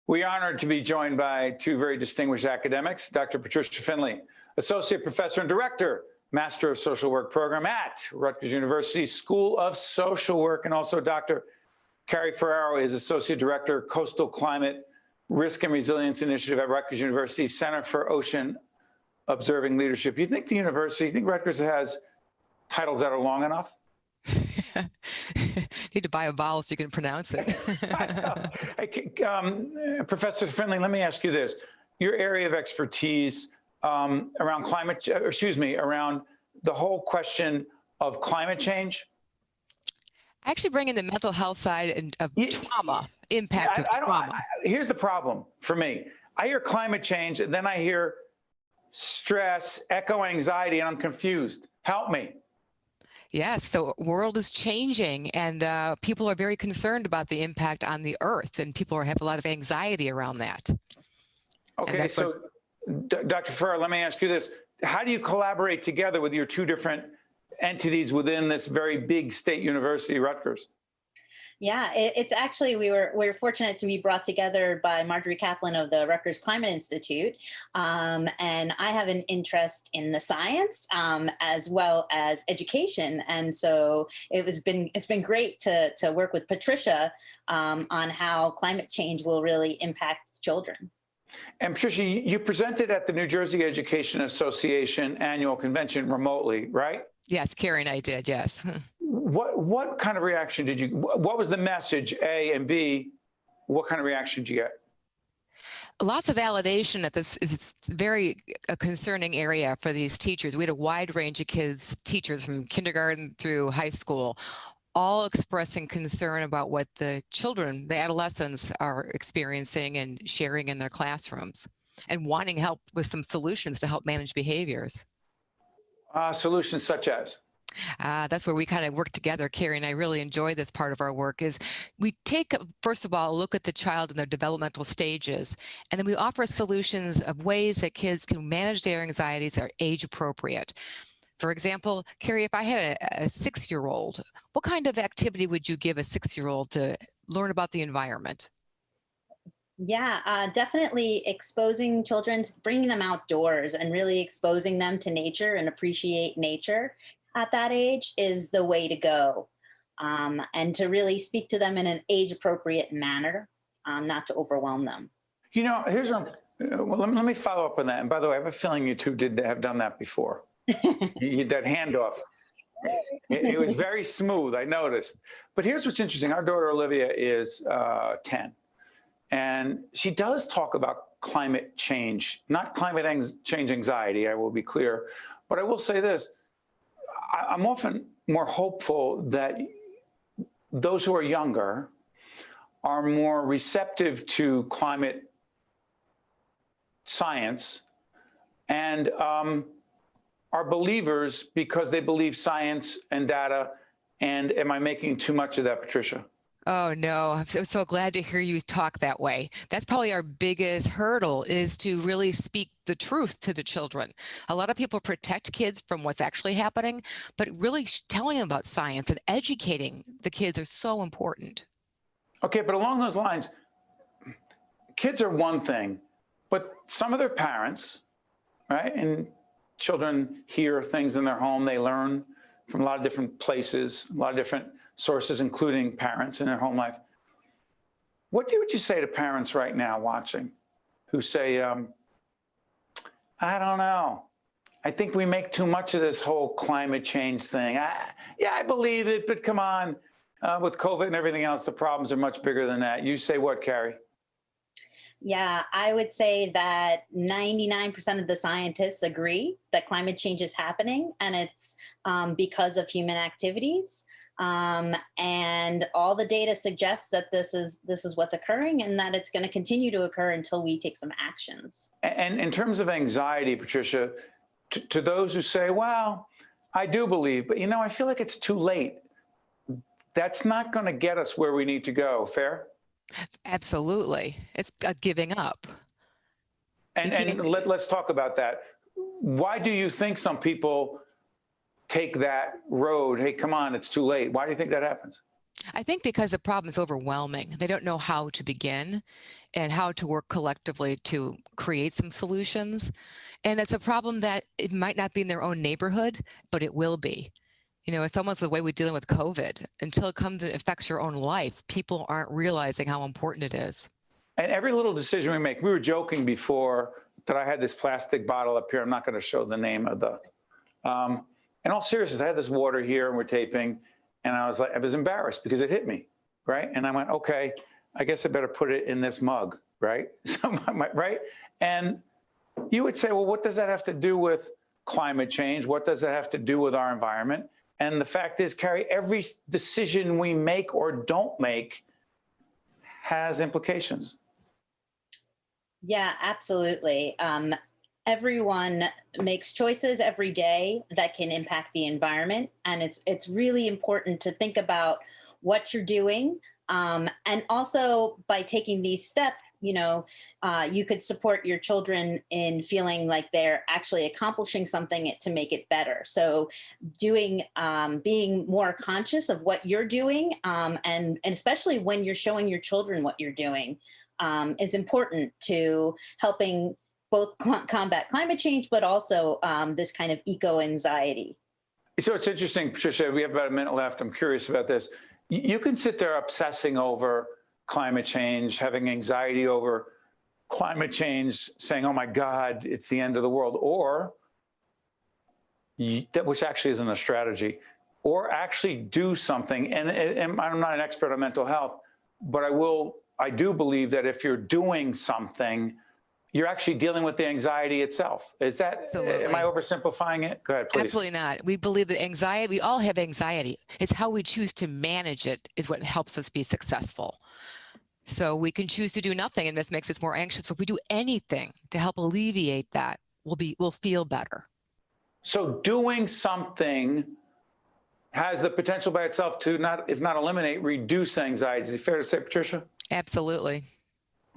We are honored to be joined by two very distinguished academics, Dr. Patricia Findley, Associate Professor and Director, Master of Social Work Program at Rutgers University School of Social Work, and also Dr. Carrie Ferraro is Associate Director, Coastal Climate Risk and Resilience Initiative at Rutgers University Center for Ocean Observing Leadership. You think Rutgers has titles that are long enough? Need to buy a vowel so you can pronounce it. Professor Findley, let me ask you this. Your area of expertise around around the whole question of climate change? I actually bring in the mental health side of trauma, impact of trauma. Here's the problem for me. I hear climate change, and then I hear stress, eco-anxiety, and I'm confused. Help me. Yes, the world is changing, and people are very concerned about the impact on the earth, and people have a lot of anxiety around that. Okay, so Dr. Ferraro, let me ask you this. How do you collaborate together with your two different entities within this very big state university, Rutgers? Yeah, it's actually, we're fortunate to be brought together by Marjorie Kaplan of the Rutgers Climate Institute. And I have an interest in the science as well as education. And so it's been great to work with Patricia on how climate change will really impact children. And Patricia, you presented at the New Jersey Education Association annual convention remotely, right? Yes, Carrie and I did, yes. What kind of reaction did you, what was the message, A, and B, what kind of reaction did you get? Lots of validation that this is very a concerning area for these teachers. We had a wide range of kids, teachers from kindergarten through high school, all expressing concern about what the children, the adolescents, are experiencing and sharing in their classrooms, and wanting help with some solutions to help manage behaviors. Solutions such as? That's where we kind of work together, Carrie, and I really enjoy this part of our work. Is we take, first of all, a look at the child in their developmental stages, and then we offer solutions of ways that kids can manage their anxieties that are age appropriate. For example, Carrie, if I had a 6-year-old, what kind of activity would you give a 6-year-old to learn about the environment? Yeah, definitely exposing children, bringing them outdoors and really exposing them to nature and appreciate nature at that age is the way to go. And to really speak to them in an age-appropriate manner, not to overwhelm them. You know, here's what, well, let me follow up on that. And by the way, I have a feeling you two have done that before. That handoff. It was very smooth, I noticed. But here's what's interesting. Our daughter, Olivia, is 10. And she does talk about climate change, not climate change anxiety, I will be clear. But I will say this, I'm often more hopeful that those who are younger are more receptive to climate science and are believers because they believe science and data. And am I making too much of that, Patricia? Oh, no, I'm so glad to hear you talk that way. That's probably our biggest hurdle, is to really speak the truth to the children. A lot of people protect kids from what's actually happening, but really telling them about science and educating the kids are so important. Okay, but along those lines, kids are one thing, but some of their parents, right, and children hear things in their home, they learn from a lot of different places, a lot of different sources, including parents in their home life. What would you say to parents right now watching who say, I don't know, I think we make too much of this whole climate change thing. Yeah, I believe it, but come on, with COVID and everything else, the problems are much bigger than that. You say what, Carrie? Yeah, I would say that 99% of the scientists agree that climate change is happening, and it's because of human activities. And all the data suggests that this is what's occurring, and that it's going to continue to occur until we take some actions. And in terms of anxiety, Patricia, to those who say, well, I do believe, but you know, I feel like it's too late. That's not going to get us where we need to go. Fair? Absolutely. It's a giving up. And let's talk about that. Why do you think some people take that road? Hey, come on, it's too late. Why do you think that happens? I think because the problem is overwhelming. They don't know how to begin and how to work collectively to create some solutions. And it's a problem that it might not be in their own neighborhood, but it will be. You know, it's almost the way we're dealing with COVID. Until it comes and affects your own life, people aren't realizing how important it is. And every little decision we make, we were joking before that I had this plastic bottle up here. I'm not going to show the name of the, in all seriousness, I had this water here and we're taping, and I was embarrassed because it hit me, right? And I went, okay, I guess I better put it in this mug, right? So right? And you would say, well, what does that have to do with climate change? What does it have to do with our environment? And the fact is, Carrie, every decision we make or don't make has implications. Yeah, absolutely. Everyone makes choices every day that can impact the environment. And it's really important to think about what you're doing. And also by taking these steps, you could support your children in feeling like they're actually accomplishing something to make it better. So being more conscious of what you're doing, and especially when you're showing your children what you're doing, is important to helping both combat climate change, but also this kind of eco-anxiety. So it's interesting, Patricia, we have about a minute left. I'm curious about this. You can sit there obsessing over climate change, having anxiety over climate change, saying, oh my God, it's the end of the world, or, which actually isn't a strategy, or actually do something. And I'm not an expert on mental health, but I do believe that if you're doing something, you're actually dealing with the anxiety itself. Is that, Absolutely. Am I oversimplifying it? Go ahead, please. Absolutely not. We believe that anxiety, we all have anxiety. It's how we choose to manage it is what helps us be successful. So we can choose to do nothing, and this makes us more anxious. But if we do anything to help alleviate that, we'll feel better. So doing something has the potential by itself to if not eliminate, reduce anxiety. Is it fair to say, Patricia? Absolutely.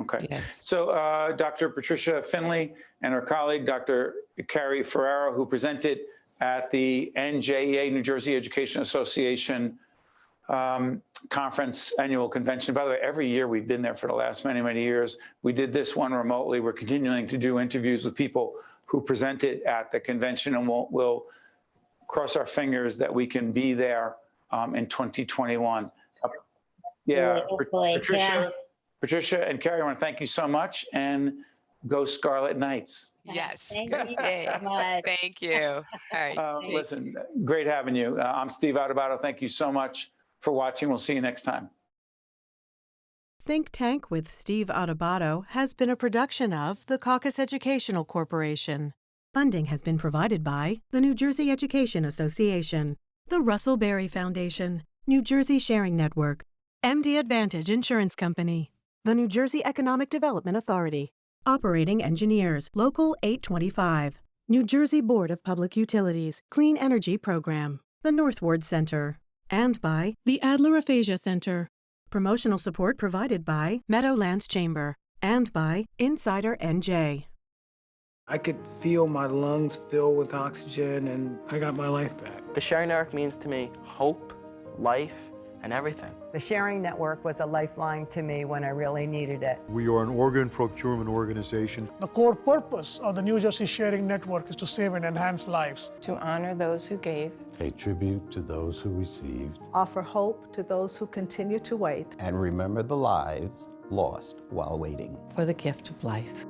Okay. Yes. So Dr. Patricia Findley and her colleague, Dr. Carrie Ferraro, who presented at the NJEA, New Jersey Education Association conference annual convention. By the way, every year we've been there for the last many, many years. We did this one remotely. We're continuing to do interviews with people who presented at the convention, and we'll cross our fingers that we can be there in 2021. Patricia and Carrie, I want to thank you so much, and go Scarlet Knights. Yes. Thank you so much. Thank you. All right. Listen, great having you. I'm Steve Adubato. Thank you so much for watching. We'll see you next time. Think Tank with Steve Adubato has been a production of the Caucus Educational Corporation. Funding has been provided by the New Jersey Education Association, the Russell Berry Foundation, New Jersey Sharing Network, MD Advantage Insurance Company, the New Jersey Economic Development Authority, Operating Engineers, Local 825, New Jersey Board of Public Utilities, Clean Energy Program, the Northward Center, and by the Adler Aphasia Center. Promotional support provided by Meadowlands Chamber and by Insider NJ. I could feel my lungs fill with oxygen, and I got my life back. The Sharing Network means to me hope, life, and everything. The Sharing Network was a lifeline to me when I really needed it. We are an organ procurement organization. The core purpose of the New Jersey Sharing Network is to save and enhance lives. To honor those who gave. Pay tribute to those who received. Offer hope to those who continue to wait. And remember the lives lost while waiting. For the gift of life.